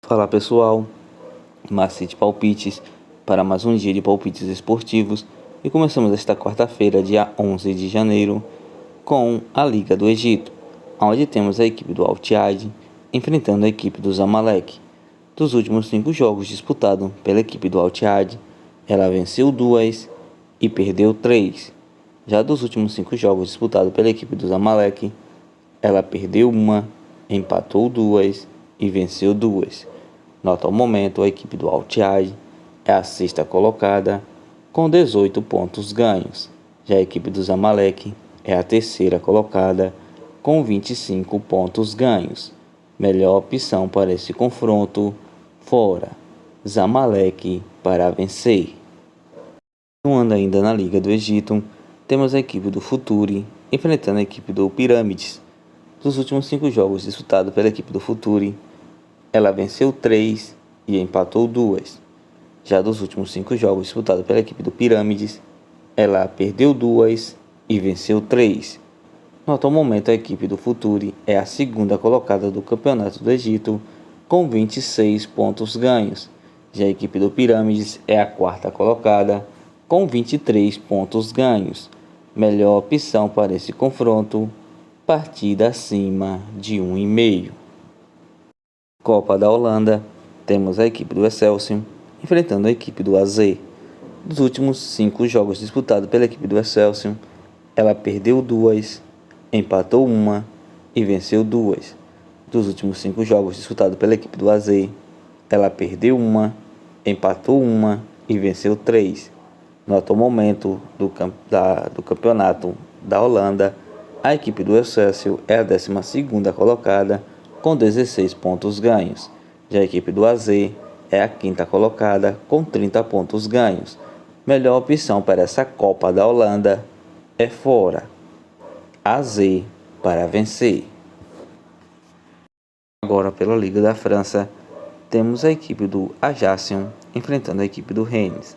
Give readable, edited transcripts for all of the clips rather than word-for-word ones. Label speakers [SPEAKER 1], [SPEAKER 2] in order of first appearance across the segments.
[SPEAKER 1] Fala pessoal, Macete Palpites para mais um dia de palpites esportivos e começamos esta quarta-feira, dia 11 de janeiro, com a Liga do Egito, onde temos a equipe do Al-Ittihad enfrentando a equipe do Zamalek. Dos últimos 5 jogos disputados pela equipe do Al-Ittihad, ela venceu 2 e perdeu 3. Já dos últimos 5 jogos disputados pela equipe do Zamalek, ela perdeu 1, empatou 2 e venceu 2. No atual momento, a equipe do Al-Ittihad é a sexta colocada com 18 pontos ganhos. Já a equipe do Zamalek é a terceira colocada com 25 pontos ganhos. Melhor opção para esse confronto, fora. Zamalek para vencer. Continuando ainda na Liga do Egito, temos a equipe do Futuri enfrentando a equipe do Pirâmides. Dos últimos 5 jogos disputados pela equipe do Futuri, ela venceu 3 e empatou 2. Já dos últimos 5 jogos disputados pela equipe do Pirâmides, ela perdeu 2 e venceu 3. No atual momento, a equipe do Futuri é a segunda colocada do Campeonato do Egito com 26 pontos ganhos. Já a equipe do Pirâmides é a quarta colocada com 23 pontos ganhos. Melhor opção para esse confronto, partida acima de 1,5. Copa da Holanda, temos a equipe do Excelsior enfrentando a equipe do AZ. Dos últimos 5 jogos disputados pela equipe do Excelsior, ela perdeu 2, empatou 1 e venceu 2. Dos últimos 5 jogos disputados pela equipe do AZ, ela perdeu 1, empatou 1 e venceu 3. No atual momento do campeonato da Holanda, a equipe do Excelsior é a 12ª colocada com 16 pontos ganhos. Já a equipe do AZ é a quinta colocada com 30 pontos ganhos. Melhor opção para essa Copa da Holanda é fora. AZ para vencer. Agora pela Liga da França, temos a equipe do Ajaccio enfrentando a equipe do Rennes.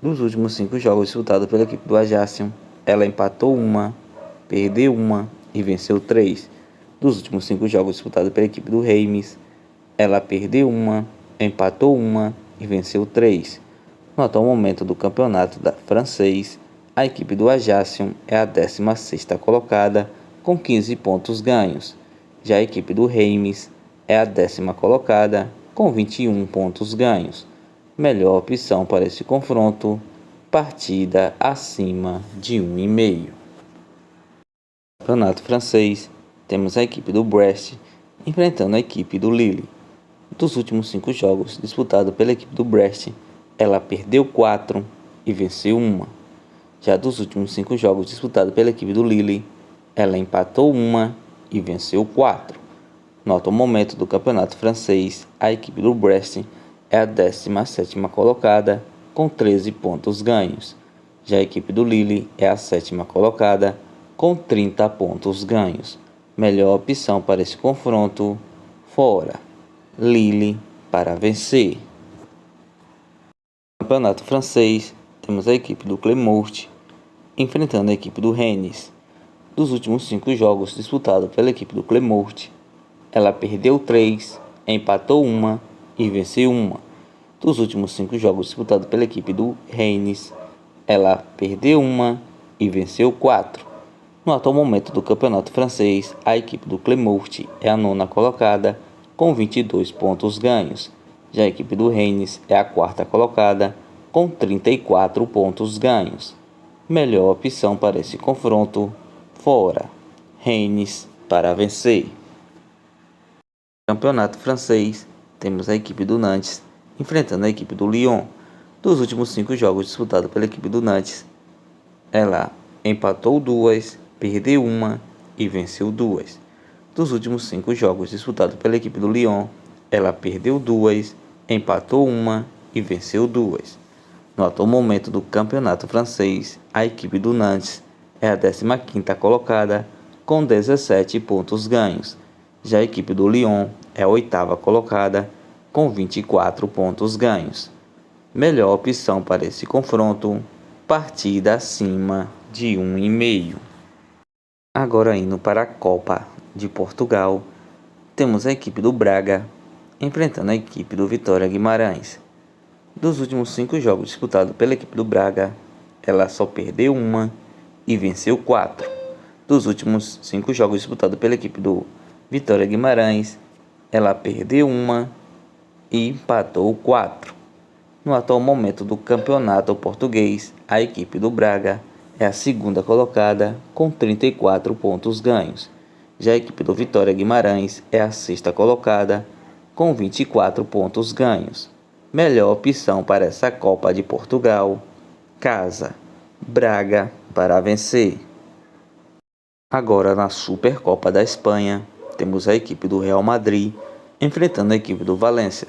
[SPEAKER 1] Dos últimos 5 jogos disputados pela equipe do Ajaccio, ela empatou 1, perdeu 1 e venceu 3. Dos últimos 5 jogos disputados pela equipe do Reims, ela perdeu 1, empatou 1 e venceu 3. No atual momento do campeonato francês, a equipe do Ajaccio é a 16ª colocada com 15 pontos ganhos. Já a equipe do Reims é a 10ª colocada com 21 pontos ganhos. Melhor opção para esse confronto, partida acima de 1,5. Campeonato francês, temos a equipe do Brest enfrentando a equipe do Lille. Dos últimos 5 jogos disputados pela equipe do Brest, ela perdeu 4 e venceu 1. Já dos últimos 5 jogos disputados pela equipe do Lille, ela empatou 1 e venceu 4. No atual momento do campeonato francês, a equipe do Brest é a 17ª colocada com 13 pontos ganhos. Já a equipe do Lille é a 7ª colocada com 30 pontos ganhos. Melhor opção para esse confronto, fora. Lille para vencer. No campeonato francês, temos a equipe do Clermont enfrentando a equipe do Rennes. Dos últimos 5 jogos disputados pela equipe do Clermont, ela perdeu 3, empatou 1 e venceu 1. Dos últimos 5 jogos disputados pela equipe do Rennes, ela perdeu 1 e venceu 4. No atual momento do campeonato francês, a equipe do Clermont é a 9ª colocada com 22 pontos ganhos. Já a equipe do Rennes é a 4ª colocada com 34 pontos ganhos. Melhor opção para esse confronto, fora. Rennes para vencer. No campeonato francês, temos a equipe do Nantes enfrentando a equipe do Lyon. Dos últimos 5 jogos disputados pela equipe do Nantes, ela empatou 2, perdeu 1 e venceu 2. Dos últimos 5 jogos disputados pela equipe do Lyon, ela perdeu 2, empatou 1 e venceu 2. No atual momento do campeonato francês, a equipe do Nantes é a 15ª colocada com 17 pontos ganhos. Já a equipe do Lyon é a 8ª colocada com 24 pontos ganhos. Melhor opção para esse confronto, partida acima de 1,5. Agora indo para a Copa de Portugal, temos a equipe do Braga enfrentando a equipe do Vitória Guimarães. Dos últimos 5 jogos disputados pela equipe do Braga, ela só perdeu uma e venceu 4. Dos últimos 5 jogos disputados pela equipe do Vitória Guimarães, ela perdeu uma e empatou 4. No atual momento do campeonato português, a equipe do Braga é a segunda colocada com 34 pontos ganhos. Já a equipe do Vitória Guimarães é a sexta colocada com 24 pontos ganhos. Melhor opção para essa Copa de Portugal: Casa, Braga para vencer. Agora na Supercopa da Espanha, temos a equipe do Real Madrid enfrentando a equipe do Valência.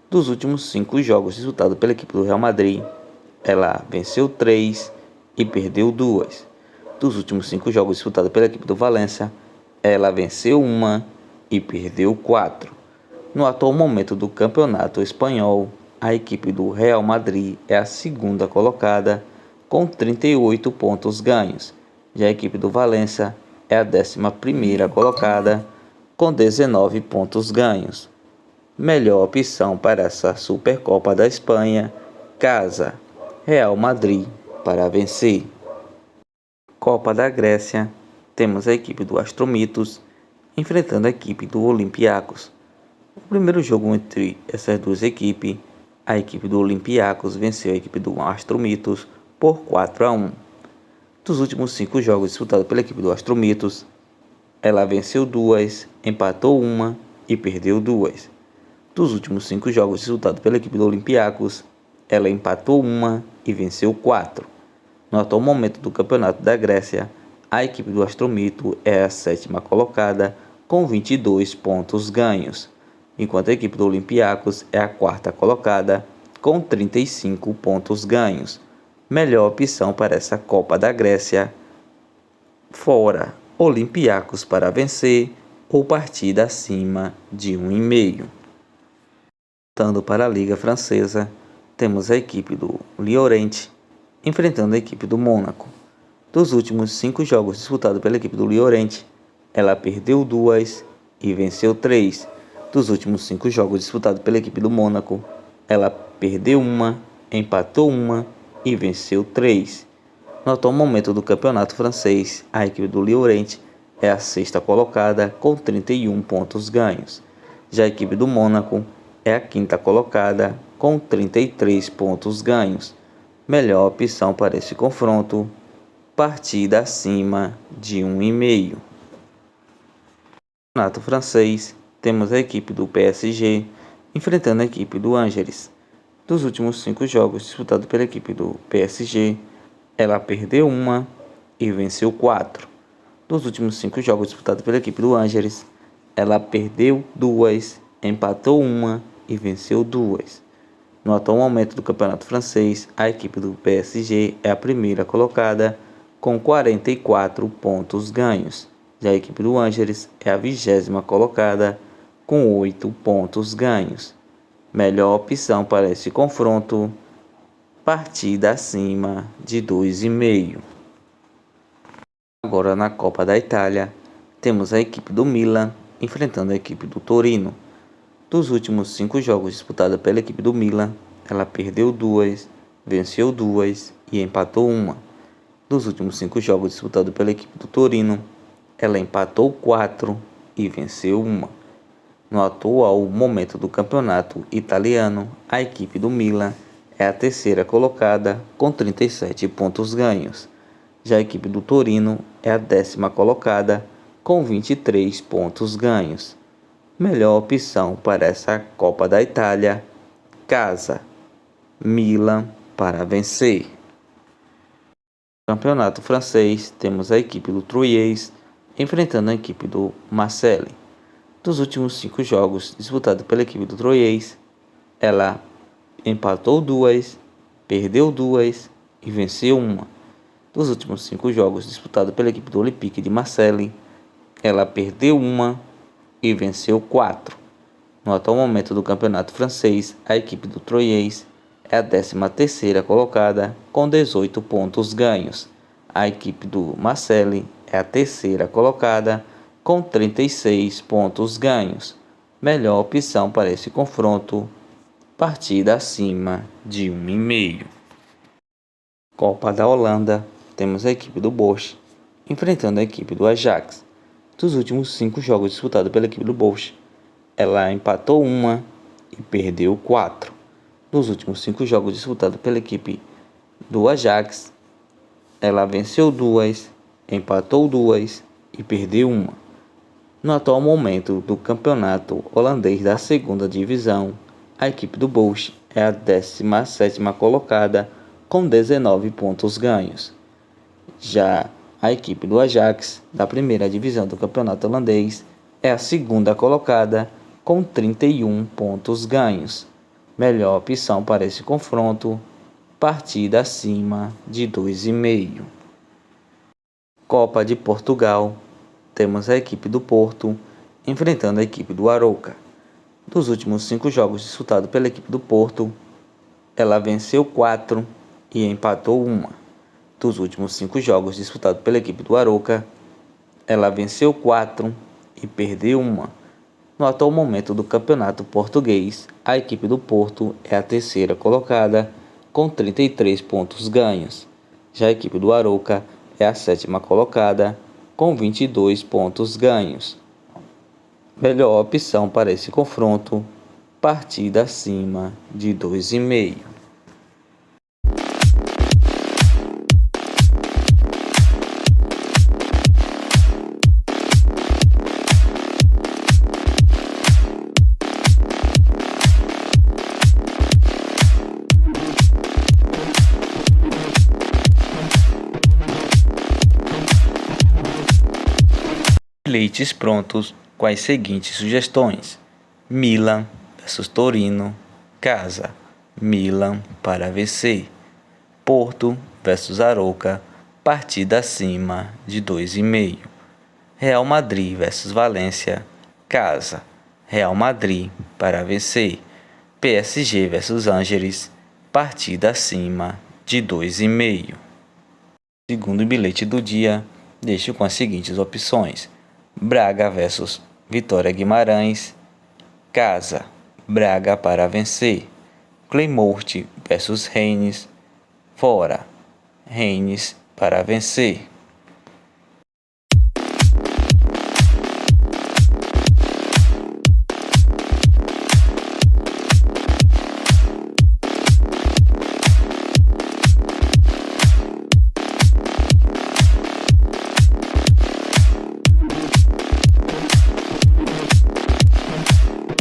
[SPEAKER 1] Dos últimos 5 jogos disputados pela equipe do Real Madrid, ela venceu 3 e perdeu 2. Dos últimos 5 jogos disputados pela equipe do Valência, ela venceu 1 e perdeu 4. No atual momento do campeonato espanhol, a equipe do Real Madrid é a segunda colocada com 38 pontos ganhos. Já a equipe do Valência é a 11ª colocada com 19 pontos ganhos. Melhor opção para essa Supercopa da Espanha: Casa, Real Madrid para vencer. Copa da Grécia, temos a equipe do Astromitos enfrentando a equipe do Olympiacos. O primeiro jogo entre essas duas equipes, a equipe do Olympiacos venceu a equipe do Astromitos por 4-1. Dos últimos 5 jogos disputados pela equipe do Astromitos, ela venceu 2, empatou 1 e perdeu 2. Dos últimos 5 jogos disputados pela equipe do Olympiacos, ela empatou 1 e venceu 4. No atual momento do Campeonato da Grécia, a equipe do Astromito é a 7ª colocada com 22 pontos ganhos, enquanto a equipe do Olympiacos é a 4ª colocada com 35 pontos ganhos. Melhor opção para essa Copa da Grécia: fora, Olympiacos para vencer ou partida acima de 1,5. Voltando para a Liga Francesa, temos a equipe do Lorient enfrentando a equipe do Mônaco. Dos últimos 5 jogos disputados pela equipe do Lorient, ela perdeu 2 e venceu 3. Dos últimos 5 jogos disputados pela equipe do Mônaco, ela perdeu 1, empatou 1 e venceu 3. No atual momento do campeonato francês, a equipe do Lorient é a 6ª colocada com 31 pontos ganhos. Já a equipe do Mônaco é a 5ª colocada com 33 pontos ganhos. Melhor opção para esse confronto: partida acima de 1,5. No campeonato francês, temos a equipe do PSG enfrentando a equipe do Angers. Dos últimos 5 jogos disputados pela equipe do PSG, ela perdeu 1 e venceu 4. Dos últimos 5 jogos disputados pela equipe do Angers, ela perdeu 2, empatou 1 e venceu 2. No atual momento do campeonato francês, a equipe do PSG é a 1ª colocada com 44 pontos ganhos. Já a equipe do Angers é a 20ª colocada com 8 pontos ganhos. Melhor opção para esse confronto: partida acima de 2,5. Agora na Copa da Itália, temos a equipe do Milan enfrentando a equipe do Torino. Dos últimos 5 jogos disputados pela equipe do Milan, ela perdeu 2, venceu 2 e empatou 1. Dos últimos 5 jogos disputados pela equipe do Torino, ela empatou 4 e venceu 1. No atual momento do campeonato italiano, a equipe do Milan é a 3ª colocada com 37 pontos ganhos. Já a equipe do Torino é a 10ª colocada com 23 pontos ganhos. Melhor opção para essa Copa da Itália: Casa, Milan para vencer. No campeonato francês, temos a equipe do Troyes enfrentando a equipe do Marseille. Dos últimos 5 jogos disputados pela equipe do Troyes, ela empatou 2, perdeu 2 e venceu 1. Dos últimos 5 jogos disputados pela equipe do Olympique de Marseille, ela perdeu 1 e venceu 4. No atual momento do campeonato francês, a equipe do Troyes é a 13ª colocada com 18 pontos ganhos. A equipe do Marseille é a 3ª colocada com 36 pontos ganhos. Melhor opção para esse confronto, partida acima de 1,5. Copa da Holanda, temos a equipe do Bosch enfrentando a equipe do Ajax. Dos últimos 5 jogos disputados pela equipe do Bosch, ela empatou uma e perdeu 4. Nos últimos 5 jogos disputados pela equipe do Ajax, ela venceu 2, empatou 2 e perdeu uma. No atual momento do campeonato holandês da segunda divisão, a equipe do Bosch é a 17ª colocada com 19 pontos ganhos. Já a equipe do Ajax, da primeira divisão do campeonato holandês, é a segunda colocada com 31 pontos ganhos. Melhor opção para esse confronto, partida acima de 2,5. Copa de Portugal, temos a equipe do Porto enfrentando a equipe do Arouca. Dos últimos 5 jogos disputados pela equipe do Porto, ela venceu 4 e empatou uma. Dos últimos 5 jogos disputados pela equipe do Arouca, ela venceu 4 e perdeu uma. No atual momento do campeonato português, a equipe do Porto é a terceira colocada com 33 pontos ganhos. Já a equipe do Arouca é a 7ª colocada com 22 pontos ganhos. Melhor opção para esse confronto, partida acima de 2,5. Bilhetes prontos com as seguintes sugestões: Milan versus Torino, casa, Milan para vencer. Porto versus Arouca, partida acima de 2,5. Real Madrid versus Valência, casa, Real Madrid para vencer. PSG versus Angers, partida acima de 2,5. Segundo bilhete do dia, deixo com as seguintes opções: Braga versus Vitória Guimarães, casa, Braga para vencer. Clermont versus Rennes, fora, Rennes para vencer.